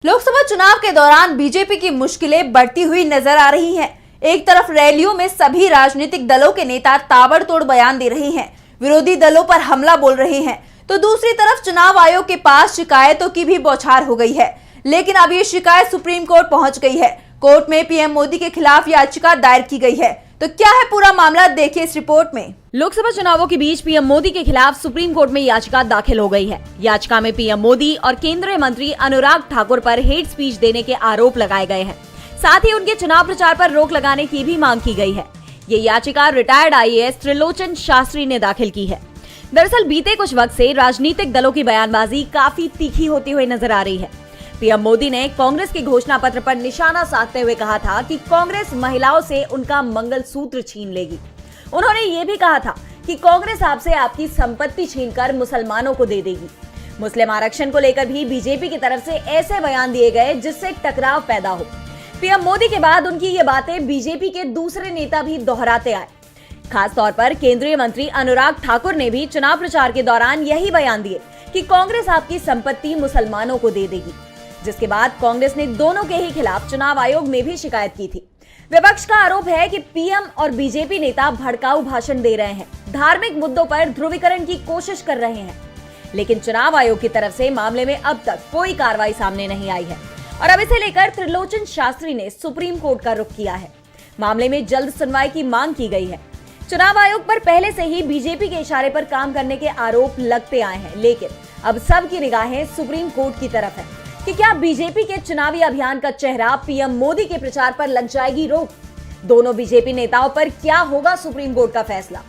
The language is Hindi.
लोकसभा चुनाव के दौरान बीजेपी की मुश्किलें बढ़ती हुई नजर आ रही हैं। एक तरफ रैलियों में सभी राजनीतिक दलों के नेता ताबड़तोड़ बयान दे रहे हैं, विरोधी दलों पर हमला बोल रहे हैं, तो दूसरी तरफ चुनाव आयोग के पास शिकायतों की भी बौछार हो गई है। लेकिन अब ये शिकायत सुप्रीम कोर्ट पहुंच गई है। कोर्ट में पीएम मोदी के खिलाफ याचिका दायर की गई है। तो क्या है पूरा मामला, देखिए इस रिपोर्ट में। लोकसभा चुनावों के बीच पीएम मोदी के खिलाफ सुप्रीम कोर्ट में याचिका दाखिल हो गई है। याचिका में पीएम मोदी और केंद्रीय मंत्री अनुराग ठाकुर पर हेट स्पीच देने के आरोप लगाए गए हैं। साथ ही उनके चुनाव प्रचार पर रोक लगाने की भी मांग की गई है। ये याचिका रिटायर्ड आईएएस त्रिलोचन शास्त्री ने दाखिल की है। दरअसल बीते कुछ वक्त से राजनीतिक दलों की बयानबाजी काफी तीखी होती हुई नजर आ रही है। पीएम मोदी ने कांग्रेस के घोषणा पत्र पर निशाना साधते हुए कहा था कि कांग्रेस महिलाओं से उनका मंगलसूत्र छीन लेगी। उन्होंने ये भी कहा था कि कांग्रेस आपसे आपकी संपत्ति छीनकर मुसलमानों को दे देगी। मुस्लिम आरक्षण को लेकर भी बीजेपी की तरफ से ऐसे बयान दिए गए जिससे टकराव पैदा हो। पीएम मोदी के बाद उनकी ये बातें बीजेपी के दूसरे नेता भी दोहराते आए। खास तौर पर केंद्रीय मंत्री अनुराग ठाकुर ने भी चुनाव प्रचार के दौरान यही बयान दिए कि कांग्रेस आपकी संपत्ति मुसलमानों को दे देगी, जिसके बाद कांग्रेस ने दोनों के ही खिलाफ चुनाव आयोग में भी शिकायत की थी। विपक्ष का आरोप है कि पीएम और बीजेपी नेता भड़काऊ भाषण दे रहे हैं, धार्मिक मुद्दों पर ध्रुवीकरण की कोशिश कर रहे हैं। लेकिन चुनाव आयोग की तरफ से मामले में अब तक कोई कार्रवाई सामने नहीं आई है और अब इसे लेकर त्रिलोचन शास्त्री ने सुप्रीम कोर्ट का रुख किया है। मामले में जल्द सुनवाई की मांग की गई है। चुनाव आयोग पर पहले से ही बीजेपी के इशारे पर काम करने के आरोप लगते आए हैं, लेकिन अब सबकी निगाहें सुप्रीम कोर्ट की तरफ है कि क्या बीजेपी के चुनावी अभियान का चेहरा पीएम मोदी के प्रचार पर लग जाएगी रोक। दोनों बीजेपी नेताओं पर क्या होगा सुप्रीम कोर्ट का फैसला।